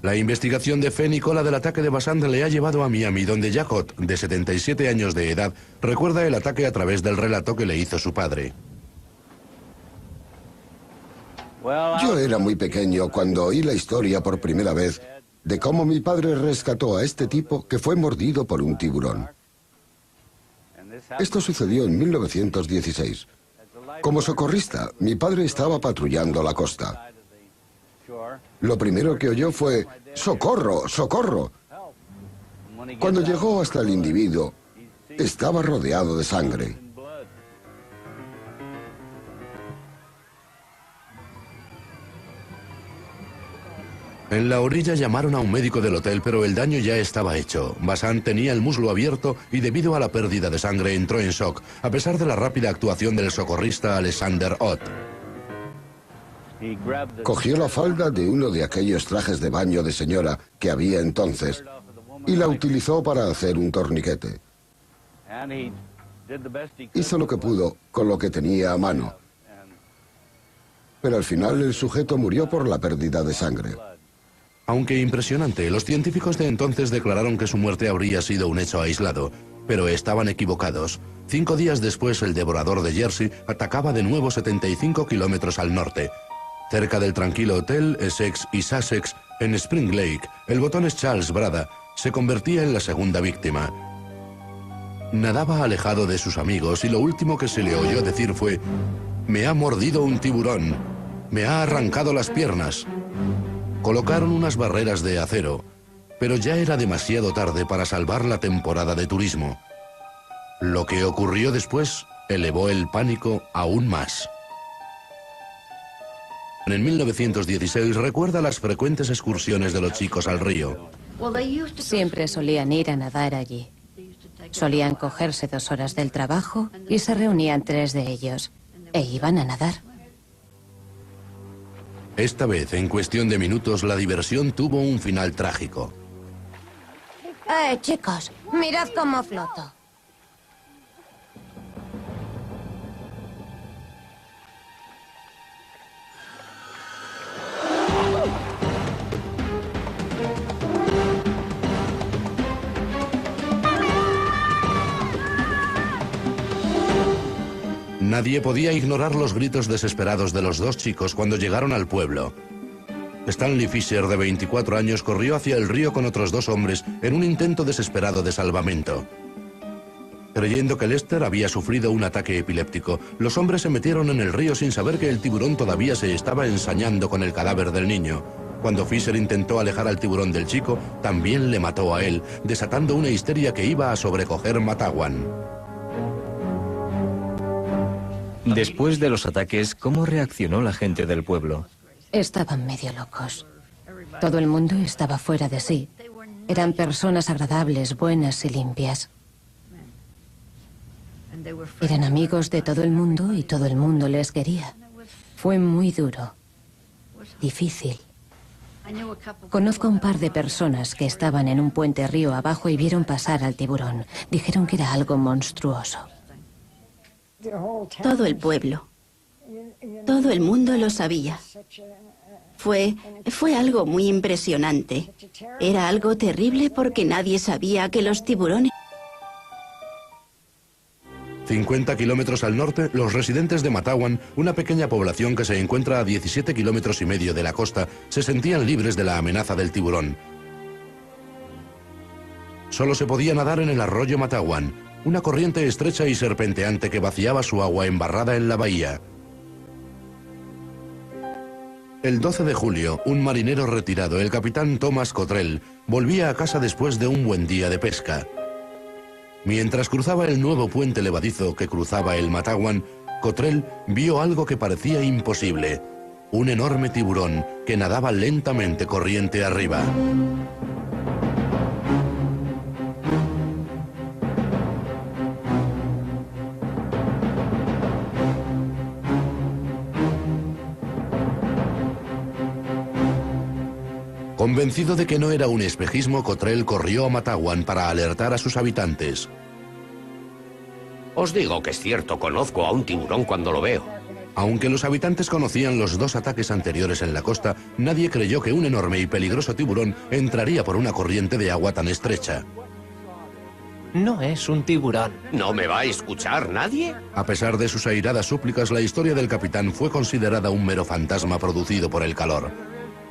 La investigación de fe Nicola del ataque de Vassant le ha llevado a Miami, donde Jacot, de 77 años de edad, recuerda el ataque a través del relato que le hizo su padre. Yo era muy pequeño cuando oí la historia por primera vez de cómo mi padre rescató a este tipo que fue mordido por un tiburón. Esto sucedió en 1916. Como socorrista, mi padre estaba patrullando la costa. Lo primero que oyó fue ¡socorro, socorro! Cuando llegó hasta el individuo, estaba rodeado de sangre. En la orilla llamaron a un médico del hotel, pero el daño ya estaba hecho. Vassant tenía el muslo abierto y debido a la pérdida de sangre entró en shock, a pesar de la rápida actuación del socorrista Alexander Ott. Cogió la falda de uno de aquellos trajes de baño de señora que había entonces y la utilizó para hacer un torniquete. Hizo lo que pudo con lo que tenía a mano, pero al final el sujeto murió por la pérdida de sangre. Aunque impresionante, los científicos de entonces declararon que su muerte habría sido un hecho aislado, pero estaban equivocados. 5 días después, el devorador de Jersey atacaba de nuevo 75 kilómetros al norte. Cerca del tranquilo hotel Essex y Sussex, en Spring Lake, el botones Charles Brada se convertía en la segunda víctima. Nadaba alejado de sus amigos y lo último que se le oyó decir fue: «Me ha mordido un tiburón, me ha arrancado las piernas». Colocaron unas barreras de acero, pero ya era demasiado tarde para salvar la temporada de turismo. Lo que ocurrió después elevó el pánico aún más. En 1916 recuerda las frecuentes excursiones de los chicos al río. Siempre solían ir a nadar allí. Solían cogerse 2 horas del trabajo y se reunían 3 de ellos e iban a nadar. Esta vez, en cuestión de minutos, la diversión tuvo un final trágico. Chicos, mirad cómo floto. Nadie podía ignorar los gritos desesperados de los 2 chicos cuando llegaron al pueblo. Stanley Fisher, de 24 años, corrió hacia el río con otros 2 hombres en un intento desesperado de salvamento. Creyendo que Lester había sufrido un ataque epiléptico, los hombres se metieron en el río sin saber que el tiburón todavía se estaba ensañando con el cadáver del niño. Cuando Fisher intentó alejar al tiburón del chico, también le mató a él, desatando una histeria que iba a sobrecoger Matawan. Después de los ataques, ¿cómo reaccionó la gente del pueblo? Estaban medio locos. Todo el mundo estaba fuera de sí. Eran personas agradables, buenas y limpias. Eran amigos de todo el mundo y todo el mundo les quería. Fue muy duro. Difícil. Conozco a un par de personas que estaban en un puente río abajo y vieron pasar al tiburón. Dijeron que era algo monstruoso. Todo el pueblo. Todo el mundo lo sabía. Fue algo muy impresionante. Era algo terrible porque nadie sabía que los tiburones... 50 kilómetros al norte, los residentes de Matawan, una pequeña población que se encuentra a 17 kilómetros y medio de la costa, se sentían libres de la amenaza del tiburón. Solo se podía nadar en el arroyo Matawan, una corriente estrecha y serpenteante que vaciaba su agua embarrada en la bahía. El 12 de julio, un marinero retirado, el capitán Thomas Cottrell, volvía a casa después de un buen día de pesca. Mientras cruzaba el nuevo puente levadizo que cruzaba el Matawan, Cottrell vio algo que parecía imposible: un enorme tiburón que nadaba lentamente corriente arriba. Convencido de que no era un espejismo, Cottrell corrió a Matawan para alertar a sus habitantes. Os digo que es cierto, conozco a un tiburón cuando lo veo. Aunque los habitantes conocían los 2 ataques anteriores en la costa, nadie creyó que un enorme y peligroso tiburón entraría por una corriente de agua tan estrecha. No es un tiburón. ¿No me va a escuchar nadie? A pesar de sus airadas súplicas, la historia del capitán fue considerada un mero fantasma producido por el calor.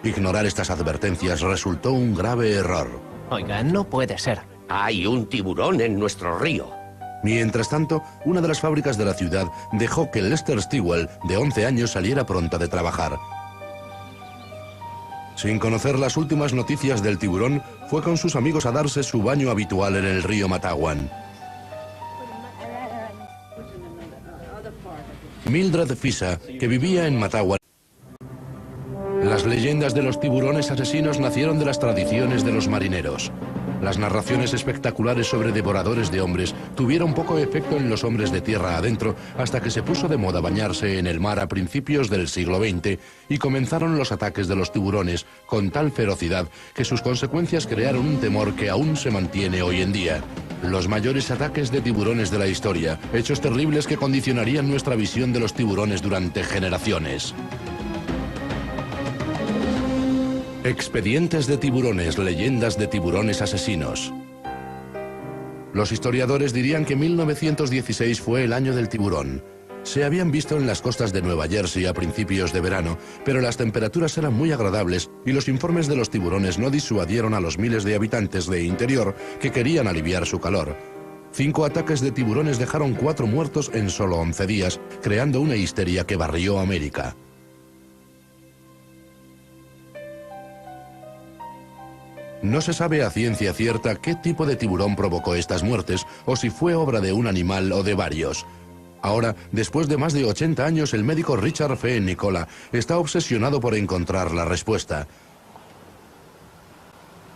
Ignorar estas advertencias resultó un grave error. Oiga, no puede ser. Hay un tiburón en nuestro río. Mientras tanto, una de las fábricas de la ciudad dejó que Lester Stewell, de 11 años, saliera pronto de trabajar. Sin conocer las últimas noticias del tiburón, fue con sus amigos a darse su baño habitual en el río Matawan. Mildred Fisa, que vivía en Matawan. Las leyendas de los tiburones asesinos nacieron de las tradiciones de los marineros. Las narraciones espectaculares sobre devoradores de hombres tuvieron poco efecto en los hombres de tierra adentro hasta que se puso de moda bañarse en el mar a principios del siglo XX y comenzaron los ataques de los tiburones con tal ferocidad que sus consecuencias crearon un temor que aún se mantiene hoy en día. Los mayores ataques de tiburones de la historia, hechos terribles que condicionarían nuestra visión de los tiburones durante generaciones. Expedientes de tiburones, leyendas de tiburones asesinos. Los historiadores dirían que 1916 fue el año del tiburón. Se habían visto en las costas de Nueva Jersey a principios de verano, pero las temperaturas eran muy agradables y los informes de los tiburones no disuadieron a los miles de habitantes de interior que querían aliviar su calor. 5 ataques de tiburones dejaron 4 muertos en solo 11 días, creando una histeria que barrió América. No se sabe a ciencia cierta qué tipo de tiburón provocó estas muertes o si fue obra de un animal o de varios. Ahora, después de más de 80 años, el médico Richard F. Nicola está obsesionado por encontrar la respuesta.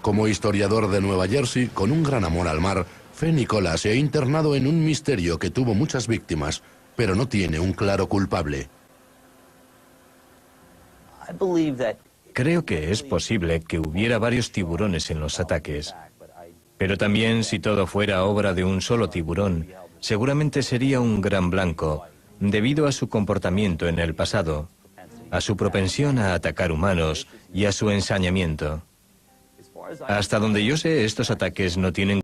Como historiador de Nueva Jersey, con un gran amor al mar, F. Nicola se ha internado en un misterio que tuvo muchas víctimas, pero no tiene un claro culpable. Creo que es posible que hubiera varios tiburones en los ataques. Pero también, si todo fuera obra de un solo tiburón, seguramente sería un gran blanco, debido a su comportamiento en el pasado, a su propensión a atacar humanos y a su ensañamiento. Hasta donde yo sé, estos ataques no tienen